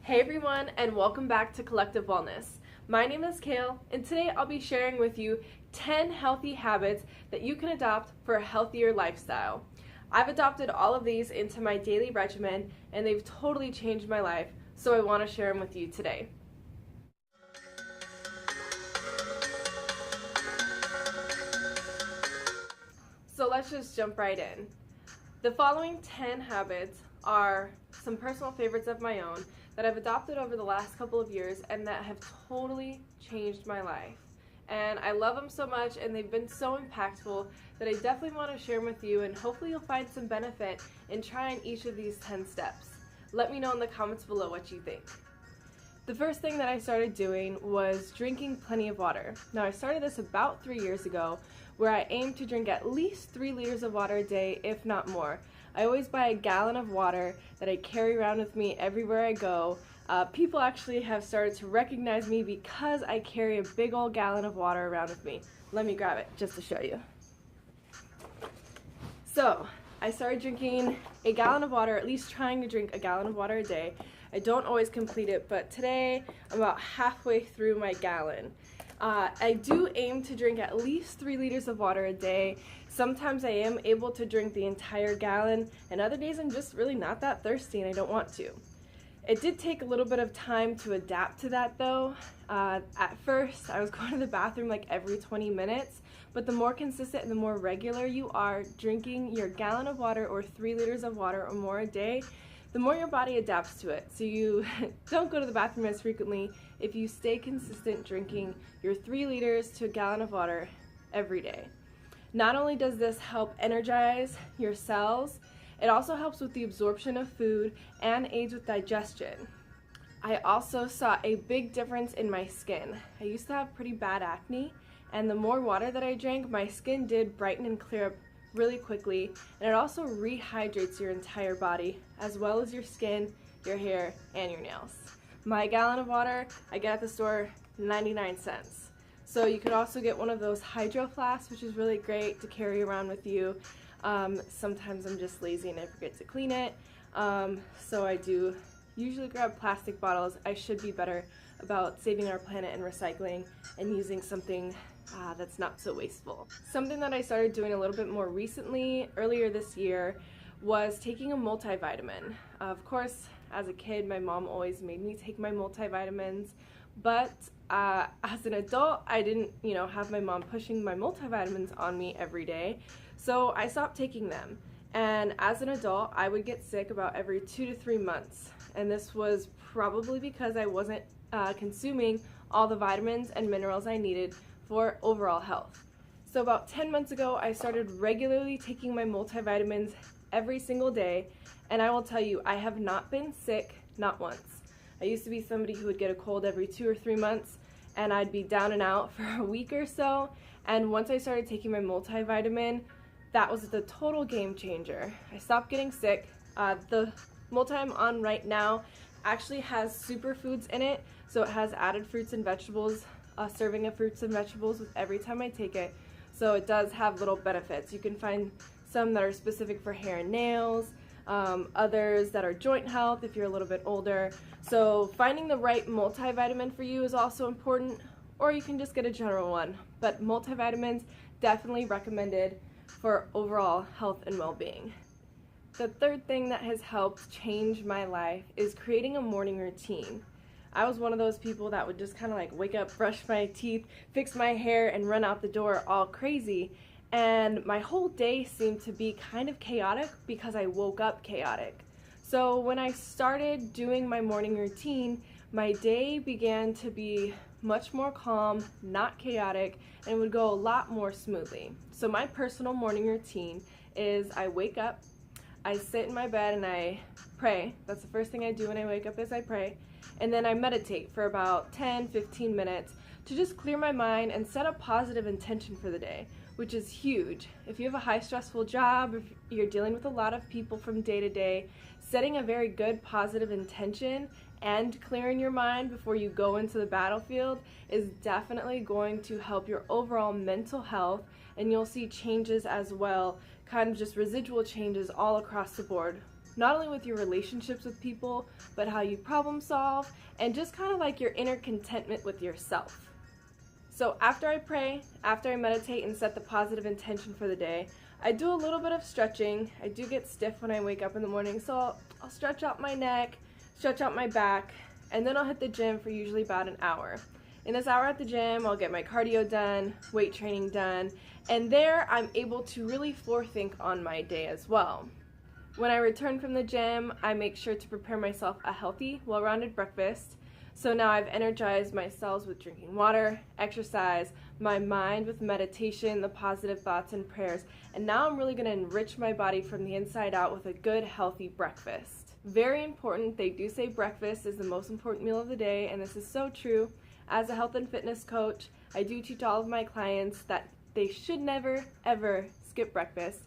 Hey everyone, and welcome back to Collective Wellness. My name is Kale, and today I'll be sharing with you 10 healthy habits that you can adopt for a healthier lifestyle. I've adopted all of these into my daily regimen, and they've totally changed my life, so I want to share them with you today. So let's just jump right in. The following 10 habits are some personal favorites of my own that I've adopted over the last couple of years and that have totally changed my life. And I love them so much, and they've been so impactful that I definitely want to share them with you, and hopefully you'll find some benefit in trying each of these 10 steps. Let me know in the comments below what you think. The first thing that I started doing was drinking plenty of water. Now, I started this about 3 years ago, where I aim to drink at least 3 liters of water a day, if not more. I always buy a gallon of water that I carry around with me everywhere I go. People actually have started to recognize me because I carry a big old gallon of water around with me. Let me grab it just to show you. So, I started drinking a gallon of water, at least trying to drink a gallon of water a day. I don't always complete it, but today I'm about halfway through my gallon. I do aim to drink at least 3 liters of water a day. Sometimes I am able to drink the entire gallon, and other days I'm just really not that thirsty and I don't want to. It did take a little bit of time to adapt to that though. At first, I was going to the bathroom like every 20 minutes, but the more consistent and the more regular you are drinking your gallon of water or 3 liters of water or more a day, the more your body adapts to it. So you don't go to the bathroom as frequently if you stay consistent drinking your 3 liters to a gallon of water every day. Not only does this help energize your cells, it also helps with the absorption of food and aids with digestion. I also saw a big difference in my skin. I used to have pretty bad acne, and the more water that I drank, my skin did brighten and clear up really quickly, and it also rehydrates your entire body, as well as your skin, your hair, and your nails. My gallon of water I get at the store 99 cents. So you could also get one of those hydro flasks, which is really great to carry around with you. Sometimes I'm just lazy and I forget to clean it, so I do usually grab plastic bottles. I should be better about saving our planet and recycling and using something that's not so wasteful. Something that I started doing a little bit more recently, earlier this year, was taking a multivitamin. Of course, as a kid, my mom always made me take my multivitamins, but as an adult, I didn't, have my mom pushing my multivitamins on me every day, so I stopped taking them. And as an adult, I would get sick about every 2 to 3 months, and this was probably because I wasn't consuming all the vitamins and minerals I needed for overall health. So about 10 months ago, I started regularly taking my multivitamins every single day, and I will tell you, I have not been sick, not once. I used to be somebody who would get a cold every 2 or 3 months, and I'd be down and out for a week or so, and once I started taking my multivitamin, that was the total game changer. I stopped getting sick. The multi I'm on right now actually has superfoods in it, so it has added fruits and vegetables, a serving of fruits and vegetables with every time I take it, so it does have little benefits. You can find some that are specific for hair and nails, others that are joint health if you're a little bit older. So finding the right multivitamin for you is also important, or you can just get a general one. But multivitamins, definitely recommended for overall health and well-being. The third thing that has helped change my life is creating a morning routine. I was one of those people that would just kind of like wake up, brush my teeth, fix my hair, and run out the door all crazy. And my whole day seemed to be kind of chaotic because I woke up chaotic. So when I started doing my morning routine, my day began to be much more calm, not chaotic, and would go a lot more smoothly. So my personal morning routine is I wake up, I sit in my bed and I pray. That's the first thing I do when I wake up is I pray. And then I meditate for about 10-15 minutes to just clear my mind and set a positive intention for the day, which is huge. If you have a high stressful job, if you're dealing with a lot of people from day to day, setting a very good positive intention and clearing your mind before you go into the battlefield is definitely going to help your overall mental health, and you'll see changes as well, kind of just residual changes all across the board not only with your relationships with people, but how you problem solve, and just kind of like your inner contentment with yourself. So after I pray, after I meditate and set the positive intention for the day, I do a little bit of stretching. I do get stiff when I wake up in the morning, so I'll stretch out my neck, stretch out my back, and then I'll hit the gym for usually about an hour. In this hour at the gym, I'll get my cardio done, weight training done, and there I'm able to really forethink on my day as well. When I return from the gym, I make sure to prepare myself a healthy, well-rounded breakfast. So now I've energized my cells with drinking water, exercise, my mind with meditation, the positive thoughts and prayers, and now I'm really going to enrich my body from the inside out with a good, healthy breakfast. Very important, they do say breakfast is the most important meal of the day, and this is so true. As a health and fitness coach, I do teach all of my clients that they should never, ever skip breakfast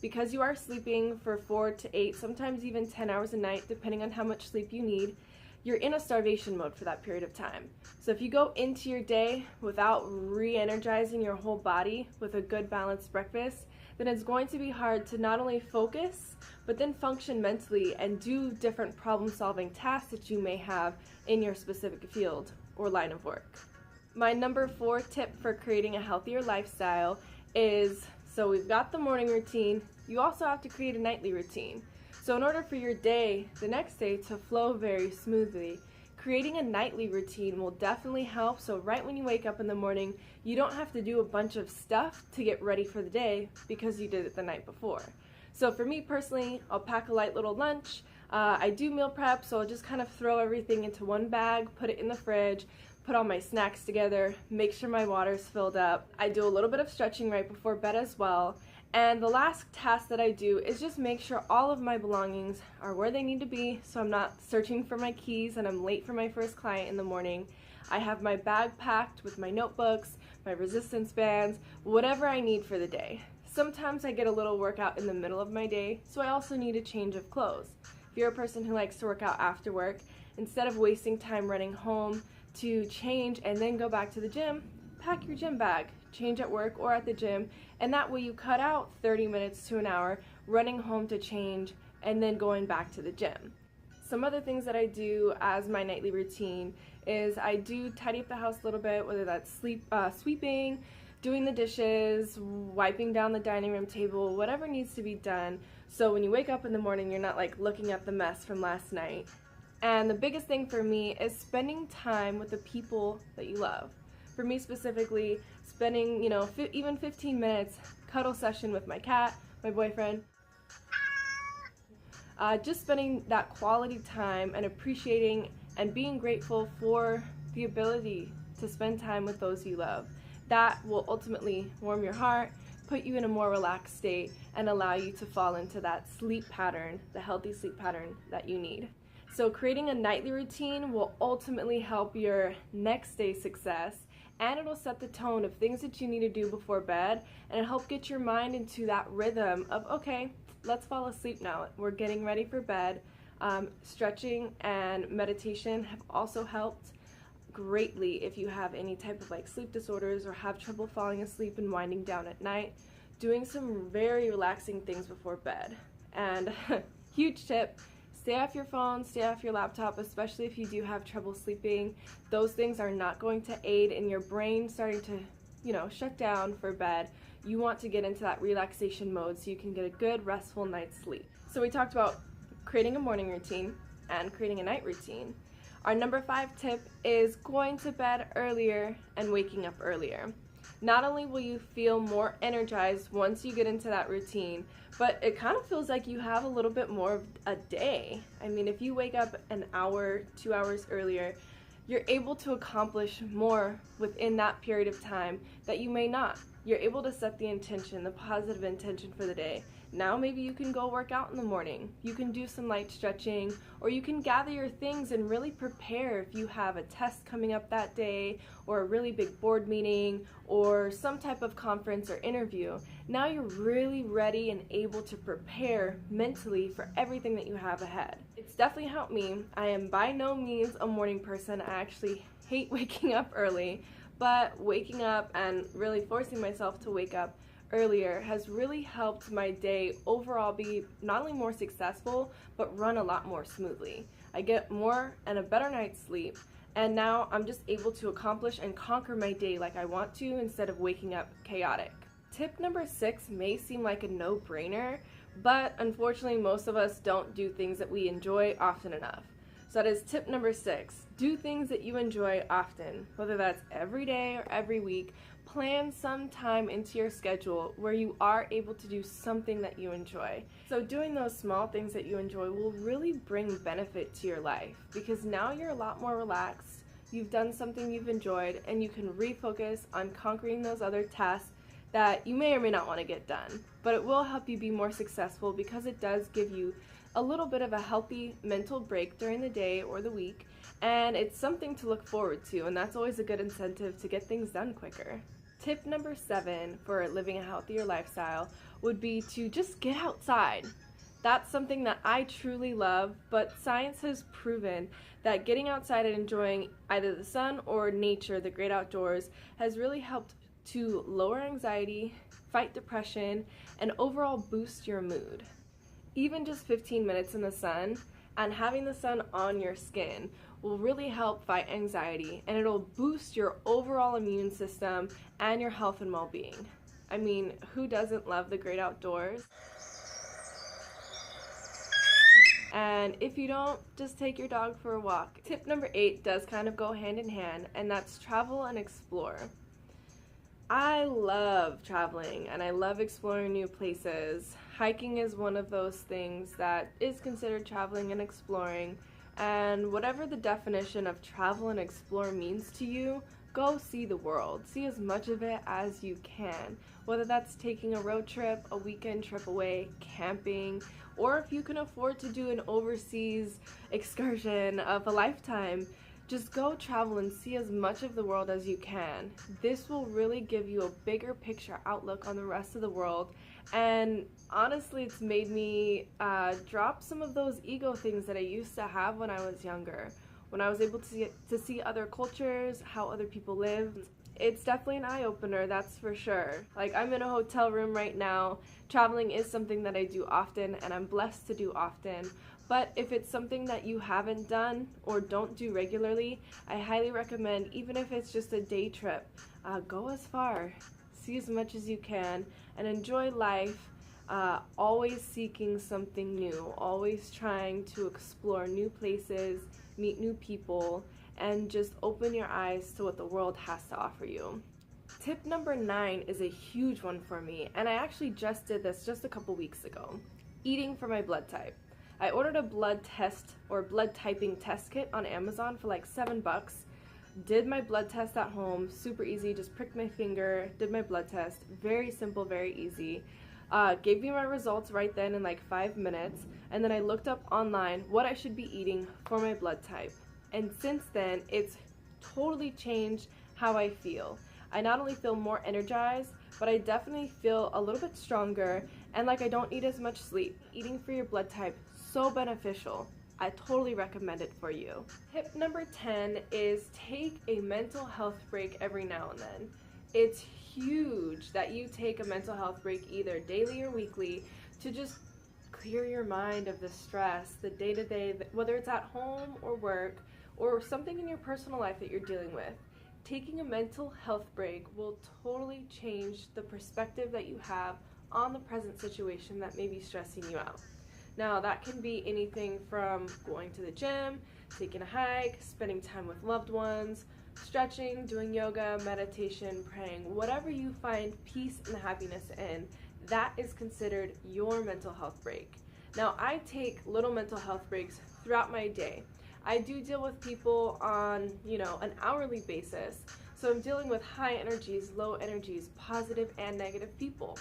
because you are sleeping for 4 to 8, sometimes even 10 hours a night, depending on how much sleep you need. You're in a starvation mode for that period of time. So if you go into your day without re-energizing your whole body with a good balanced breakfast, then it's going to be hard to not only focus, but then function mentally and do different problem-solving tasks that you may have in your specific field or line of work. My number 4 tip for creating a healthier lifestyle is, so we've got the morning routine, you also have to create a nightly routine. So in order for your day, the next day, to flow very smoothly, creating a nightly routine will definitely help. So right when you wake up in the morning, you don't have to do a bunch of stuff to get ready for the day because you did it the night before. So for me personally, I'll pack a light little lunch. I do meal prep, so I'll just kind of throw everything into one bag, put it in the fridge, put all my snacks together, make sure my water's filled up. I do a little bit of stretching right before bed as well. And the last task that I do is just make sure all of my belongings are where they need to be, so I'm not searching for my keys and I'm late for my first client in the morning. I have my bag packed with my notebooks, my resistance bands, whatever I need for the day. Sometimes I get a little workout in the middle of my day, so I also need a change of clothes. If you're a person who likes to work out after work, instead of wasting time running home to change and then go back to the gym, pack your gym bag, change at work or at the gym, and that way you cut out 30 minutes to an hour running home to change and then going back to the gym. Some other things that I do as my nightly routine is I do tidy up the house a little bit, whether that's sweeping, doing the dishes, wiping down the dining room table, whatever needs to be done. So when you wake up in the morning, you're not like looking at the mess from last night. And the biggest thing for me is spending time with the people that you love. For me specifically, spending, even 15 minutes cuddle session with my cat, my boyfriend. Just spending that quality time and appreciating and being grateful for the ability to spend time with those you love. That will ultimately warm your heart, put you in a more relaxed state, and allow you to fall into that sleep pattern, the healthy sleep pattern that you need. So creating a nightly routine will ultimately help your next day's success, and it'll set the tone of things that you need to do before bed, and it'll help get your mind into that rhythm of, okay, let's fall asleep now. We're getting ready for bed. Stretching and meditation have also helped greatly if you have any type of like sleep disorders or have trouble falling asleep and winding down at night. Doing some very relaxing things before bed. And huge tip, stay off your phone, stay off your laptop, especially if you do have trouble sleeping. Those things are not going to aid in your brain starting to, shut down for bed. You want to get into that relaxation mode so you can get a good, restful night's sleep. So we talked about creating a morning routine and creating a night routine. Our number 5 tip is going to bed earlier and waking up earlier. Not only will you feel more energized once you get into that routine, but it kind of feels like you have a little bit more of a day. I mean, if you wake up an hour, 2 hours earlier, you're able to accomplish more within that period of time that you may not. You're able to set the intention, the positive intention for the day. Now maybe you can go work out in the morning. You can do some light stretching, or you can gather your things and really prepare if you have a test coming up that day, or a really big board meeting, or some type of conference or interview. Now you're really ready and able to prepare mentally for everything that you have ahead. It's definitely helped me. I am by no means a morning person. I actually hate waking up early, but waking up and really forcing myself to wake up earlier has really helped my day overall be not only more successful, but run a lot more smoothly. I get more and a better night's sleep, and now I'm just able to accomplish and conquer my day like I want to instead of waking up chaotic. Tip number 6 may seem like a no-brainer, but unfortunately most of us don't do things that we enjoy often enough. So that is tip number 6. Do things that you enjoy often, whether that's every day or every week. Plan some time into your schedule where you are able to do something that you enjoy. So doing those small things that you enjoy will really bring benefit to your life, because now you're a lot more relaxed, you've done something you've enjoyed, and you can refocus on conquering those other tasks that you may or may not want to get done. But it will help you be more successful because it does give you a little bit of a healthy mental break during the day or the week, and it's something to look forward to, and that's always a good incentive to get things done quicker. Tip number 7 for living a healthier lifestyle would be to just get outside. That's something that I truly love, but science has proven that getting outside and enjoying either the sun or nature, the great outdoors, has really helped to lower anxiety, fight depression, and overall boost your mood. Even just 15 minutes in the sun and having the sun on your skin will really help fight anxiety, and it'll boost your overall immune system and your health and well-being. I mean, who doesn't love the great outdoors? And if you don't, just take your dog for a walk. Tip number 8 does kind of go hand in hand, and that's travel and explore. I love traveling and I love exploring new places. Hiking is one of those things that is considered traveling and exploring, and whatever the definition of travel and explore means to you, go see the world. See as much of it as you can, whether that's taking a road trip, a weekend trip away, camping, or if you can afford to do an overseas excursion of a lifetime. Just go travel and see as much of the world as you can. This will really give you a bigger picture outlook on the rest of the world, and honestly it's made me drop some of those ego things that I used to have when I was younger. When I was able to see other cultures, how other people live, it's definitely an eye-opener, that's for sure. Like, I'm in a hotel room right now. Traveling is something that I do often and I'm blessed to do often. But if it's something that you haven't done or don't do regularly, I highly recommend, even if it's just a day trip, go as far, see as much as you can, and enjoy life, always seeking something new, always trying to explore new places, meet new people, and just open your eyes to what the world has to offer you. Tip number 9 is a huge one for me, and I actually just did this just a couple weeks ago. Eating for my blood type. I ordered a blood test or blood typing test kit on Amazon for like $7. Did my blood test at home, super easy, just pricked my finger, did my blood test, very simple, very easy. Gave me my results right then in like 5 minutes, and then I looked up online what I should be eating for my blood type. And since then, it's totally changed how I feel. I not only feel more energized, but I definitely feel a little bit stronger, and like I don't need as much sleep. Eating for your blood type, so beneficial. I totally recommend it for you. Tip number 10 is take a mental health break every now and then. It's huge that you take a mental health break either daily or weekly to just clear your mind of the stress, the day-to-day, whether it's at home or work or something in your personal life that you're dealing with. Taking a mental health break will totally change the perspective that you have on the present situation that may be stressing you out. Now, that can be anything from going to the gym, taking a hike, spending time with loved ones, stretching, doing yoga, meditation, praying, whatever you find peace and happiness in, that is considered your mental health break. Now, I take little mental health breaks throughout my day. I do deal with people on, an hourly basis, so I'm dealing with high energies, low energies, positive and negative people.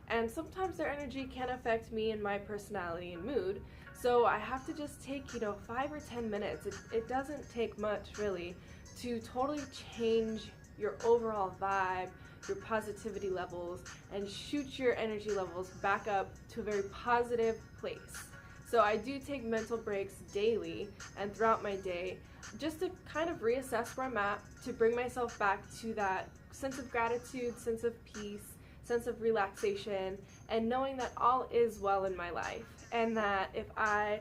And sometimes their energy can affect me and my personality and mood, so I have to just take, 5 or 10 minutes. It doesn't take much, really, to totally change your overall vibe, your positivity levels, and shoot your energy levels back up to a very positive place. So I do take mental breaks daily and throughout my day just to kind of reassess where I'm at, to bring myself back to that sense of gratitude, sense of peace, sense of relaxation, and knowing that all is well in my life, and that if I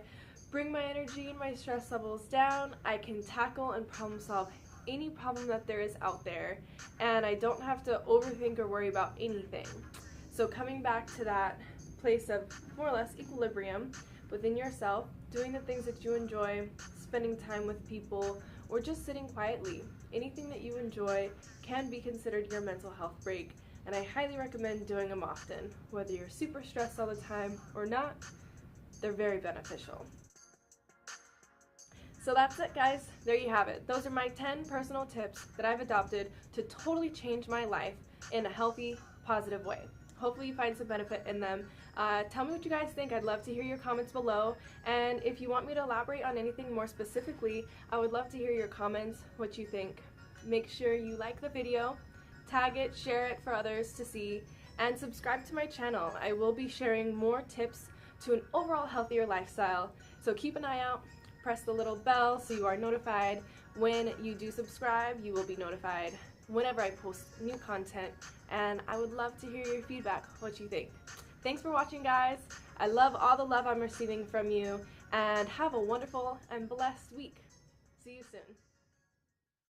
bring my energy and my stress levels down, I can tackle and problem solve any problem that there is out there, and I don't have to overthink or worry about anything. So coming back to that place of more or less equilibrium within yourself, doing the things that you enjoy, spending time with people, or just sitting quietly. Anything that you enjoy can be considered your mental health break, and I highly recommend doing them often. Whether you're super stressed all the time or not, they're very beneficial. So that's it, guys. There you have it. Those are my 10 personal tips that I've adopted to totally change my life in a healthy, positive way. Hopefully you find some benefit in them. Tell me what you guys think. I'd love to hear your comments below. And if you want me to elaborate on anything more specifically, I would love to hear your comments, what you think. Make sure you like the video, tag it, share it for others to see, and subscribe to my channel. I will be sharing more tips to an overall healthier lifestyle. So keep an eye out. Press the little bell so you are notified when you do subscribe. You will be notified whenever I post new content, and I would love to hear your feedback, what you think. Thanks for watching, guys. I love all the love I'm receiving from you, and have a wonderful and blessed week. See you soon.